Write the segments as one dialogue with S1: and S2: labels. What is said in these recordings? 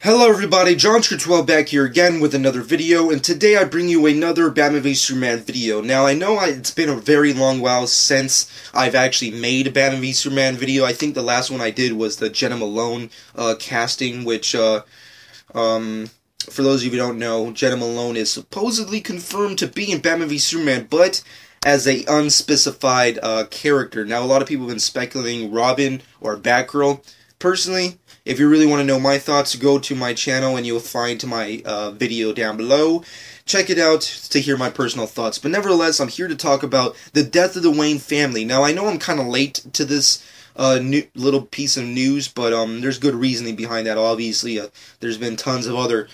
S1: Hello everybody, John Scriptwell back here again with another video, and today I bring you another Batman v Superman video. Now, I know it's been a very long while since I've actually made a Batman v Superman video. I think the last one I did was the Jena Malone casting, which, for those of you who don't know, Jena Malone is supposedly confirmed to be in Batman v Superman, but as a unspecified character. Now, a lot of people have been speculating Robin or Batgirl. Personally, if you really want to know my thoughts, go to my channel and you'll find my video down below. Check it out to hear my personal thoughts. But nevertheless, I'm here to talk about the death of the Wayne family. Now, I know I'm kind of late to this new little piece of news, but there's good reasoning behind that. Obviously, there's been tons of other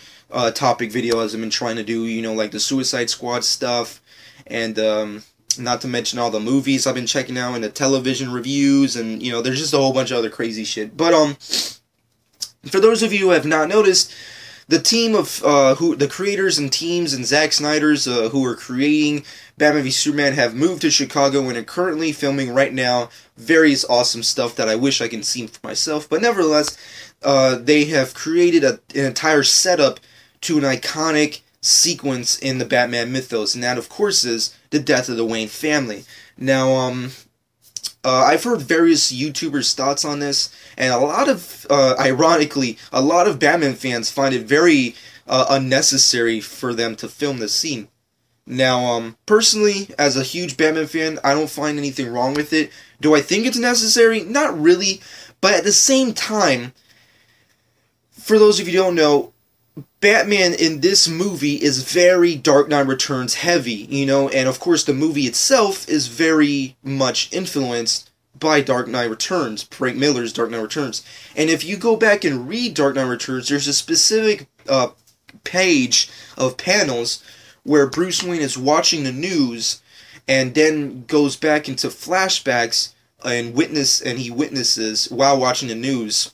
S1: topic videos I've been trying to do, you know, like the Suicide Squad stuff, and not to mention all the movies I've been checking out and the television reviews, and, you know, there's just a whole bunch of other crazy shit. But, for those of you who have not noticed, the team of, the creators and teams and Zack Snyder's, who are creating Batman v Superman have moved to Chicago and are currently filming right now various awesome stuff that I wish I can see for myself. But nevertheless, they have created an entire setup to an iconic sequence in the Batman mythos, and that, of course, is the death of the Wayne family. Now, I've heard various YouTubers' thoughts on this, and a lot of, ironically, a lot of Batman fans find it very unnecessary for them to film this scene. Now, personally, as a huge Batman fan, I don't find anything wrong with it. Do I think it's necessary? Not really, but at the same time, for those of you who don't know, Batman in this movie is very Dark Knight Returns heavy, you know, and of course the movie itself is very much influenced by Dark Knight Returns, Frank Miller's Dark Knight Returns. And if you go back and read Dark Knight Returns, there's a specific page of panels where Bruce Wayne is watching the news and then goes back into flashbacks and he witnesses while watching the news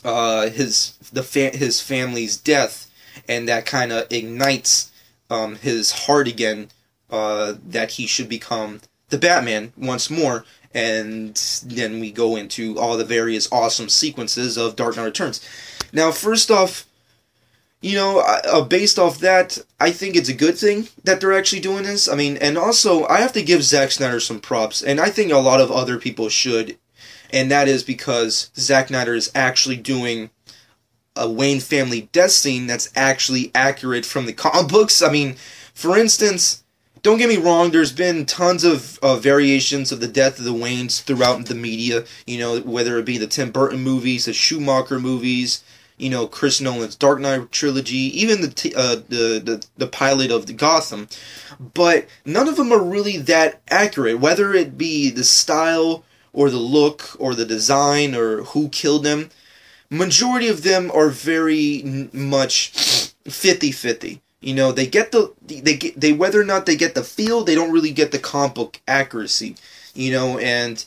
S1: his family's death, and that kind of ignites his heart again, that he should become the Batman once more. And then we go into all the various awesome sequences of Dark Knight Returns. Now, first off, you know, based off that, I think it's a good thing that they're actually doing this. I mean, and also, I have to give Zack Snyder some props, and I think a lot of other people should. And that is because Zack Snyder is actually doing a Wayne family death scene that's actually accurate from the comic books. I mean, for instance, don't get me wrong, there's been tons of variations of the death of the Waynes throughout the media, you know, whether it be the Tim Burton movies, the Schumacher movies, you know, Chris Nolan's Dark Knight trilogy, even the pilot of the Gotham. But none of them are really that accurate, whether it be the style or the look, or the design, or who killed them. Majority of them are very much 50-50. You know, they get whether or not they get the feel, they don't really get the comic book accuracy. You know, and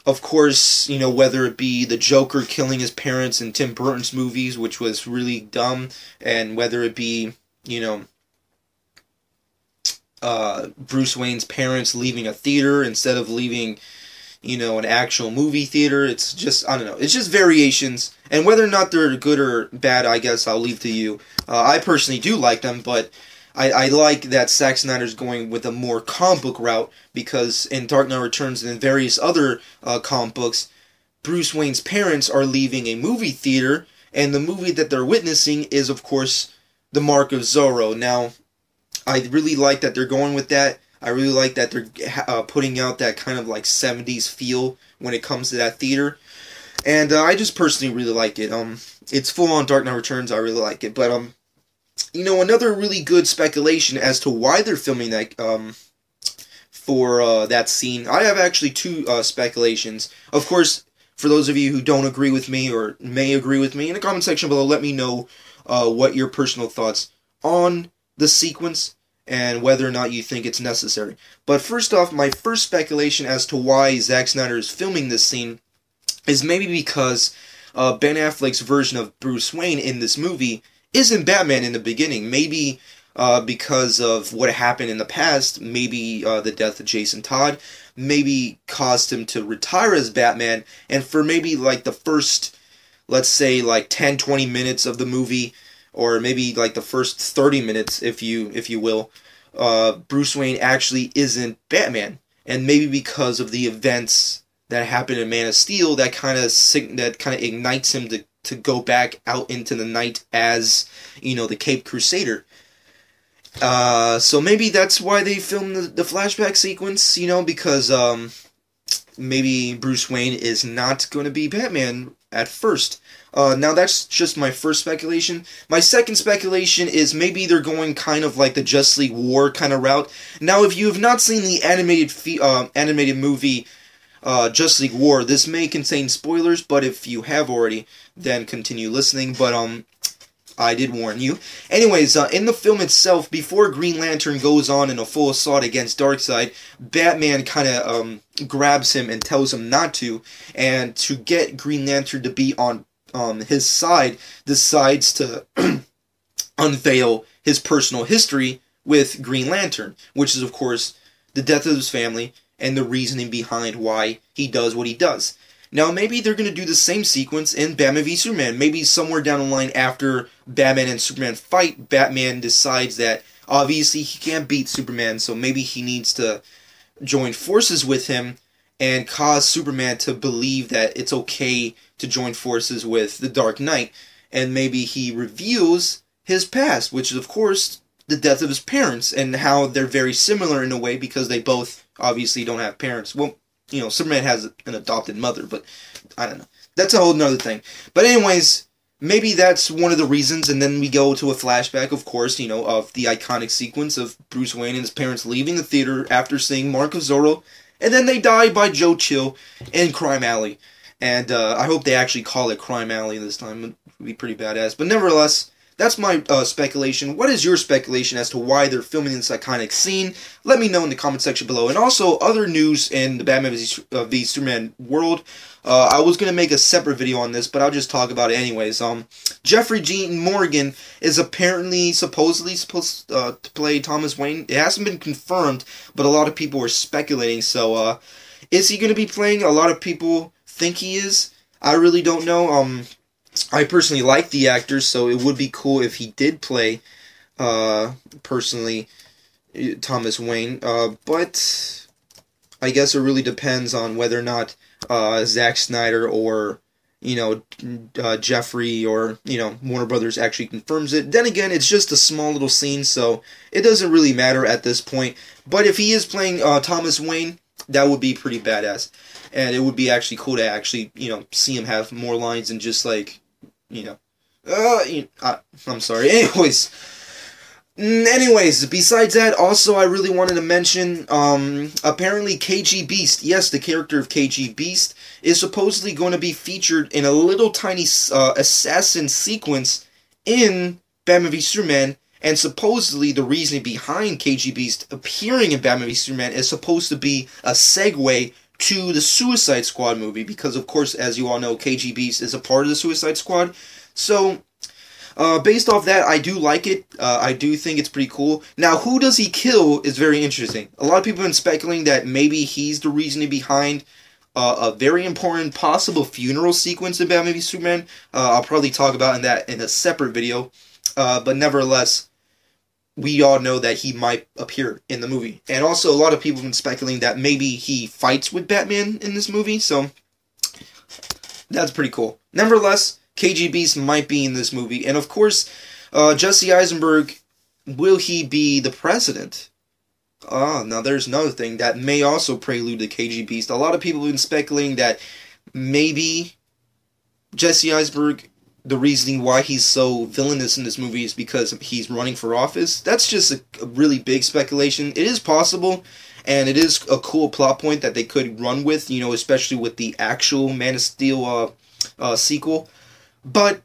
S1: of course, you know, whether it be the Joker killing his parents in Tim Burton's movies, which was really dumb, and whether it be, you know, Bruce Wayne's parents leaving a theater instead of leaving, you know, an actual movie theater. It's just, I don't know, it's just variations, and whether or not they're good or bad, I guess I'll leave to you. I personally do like them, but I like that Zack Snyder's going with a more comic book route, because in Dark Knight Returns and in various other comic books, Bruce Wayne's parents are leaving a movie theater, and the movie that they're witnessing is, of course, The Mark of Zorro. Now, I really like that they're going with that. I really like that they're putting out that kind of like 70s feel when it comes to that theater. And I just personally really like it. It's full on Dark Knight Returns. I really like it. But, you know, another really good speculation as to why they're filming that, for that scene. I have actually two speculations. Of course, for those of you who don't agree with me or may agree with me, in the comment section below, let me know what your personal thoughts on the sequence and whether or not you think it's necessary. But first off, my first speculation as to why Zack Snyder is filming this scene is maybe because Ben Affleck's version of Bruce Wayne in this movie isn't Batman in the beginning. Maybe because of what happened in the past, maybe the death of Jason Todd, maybe caused him to retire as Batman, and for maybe like the first let's say like 10-20 minutes of the movie, or maybe like the first 30 minutes, if you will, Bruce Wayne actually isn't Batman, and maybe because of the events that happened in Man of Steel, that kind of ignites him to go back out into the night as, the Caped Crusader. So maybe that's why they filmed the flashback sequence, because maybe Bruce Wayne is not going to be Batman at first. Now that's just my first speculation. My second speculation is maybe they're going kind of like the Justice League War kind of route. Now, if you have not seen the animated movie Justice League War, this may contain spoilers, but if you have already, then continue listening. But I did warn you. Anyways, in the film itself, before Green Lantern goes on in a full assault against Darkseid, Batman kind of grabs him and tells him not to, and to get Green Lantern to be on his side, decides to unveil his personal history with Green Lantern, which is, of course, the death of his family and the reasoning behind why he does what he does. Now, maybe they're going to do the same sequence in Batman v Superman. Maybe somewhere down the line after Batman and Superman fight, Batman decides that obviously he can't beat Superman, so maybe he needs to join forces with him and cause Superman to believe that it's okay to join forces with the Dark Knight. And maybe he reveals his past, which is, of course, the death of his parents, and how they're very similar in a way because they both obviously don't have parents. Well, Superman has an adopted mother, but I don't know. That's a whole nother thing. But anyways, maybe that's one of the reasons, and then we go to a flashback, of course, of the iconic sequence of Bruce Wayne and his parents leaving the theater after seeing Mark of Zorro, and then they die by Joe Chill in Crime Alley. And I hope they actually call it Crime Alley this time. It would be pretty badass. But nevertheless, that's my speculation. What is your speculation as to why they're filming this iconic scene? Let me know in the comment section below. And also, other news in the Batman v Superman world. I was going to make a separate video on this, but I'll just talk about it anyways. Jeffrey Dean Morgan is apparently, supposedly supposed to play Thomas Wayne. It hasn't been confirmed, but a lot of people are speculating. So, is he going to be playing? A lot of people think he is. I really don't know. I personally like the actor, so it would be cool if he did play, personally, Thomas Wayne. But I guess it really depends on whether or not Zack Snyder or, Jeffrey or, Warner Brothers actually confirms it. Then again, it's just a small little scene, so it doesn't really matter at this point. But if he is playing Thomas Wayne, that would be pretty badass. And it would be actually cool to actually, see him have more lines and just like, I'm sorry. Anyways, besides that, also I really wanted to mention, apparently KG Beast, yes, the character of KG Beast, is supposedly going to be featured in a little tiny assassin sequence in Batman v Superman, and supposedly the reason behind KG Beast appearing in Batman v Superman is supposed to be a segue to the Suicide Squad movie, because of course, as you all know, KG Beast is a part of the Suicide Squad. So, based off that, I do like it. I do think it's pretty cool. Now, who does he kill is very interesting. A lot of people have been speculating that maybe he's the reasoning behind a very important possible funeral sequence in Batman v Superman. I'll probably talk about that in a separate video. But nevertheless, we all know that he might appear in the movie. And also, a lot of people have been speculating that maybe he fights with Batman in this movie, so that's pretty cool. Nevertheless, KG Beast might be in this movie. And of course, Jesse Eisenberg, will he be the president? Now there's another thing that may also prelude to KG Beast. A lot of people have been speculating that maybe Jesse Eisenberg, the reasoning why he's so villainous in this movie is because he's running for office. That's just a really big speculation. It is possible, and it is a cool plot point that they could run with, especially with the actual Man of Steel sequel. But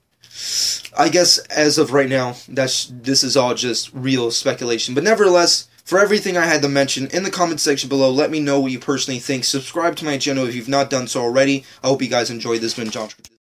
S1: I guess as of right now, this is all just real speculation. But nevertheless, for everything I had to mention, in the comment section below, let me know what you personally think. Subscribe to my channel if you've not done so already. I hope you guys enjoyed this. Been John.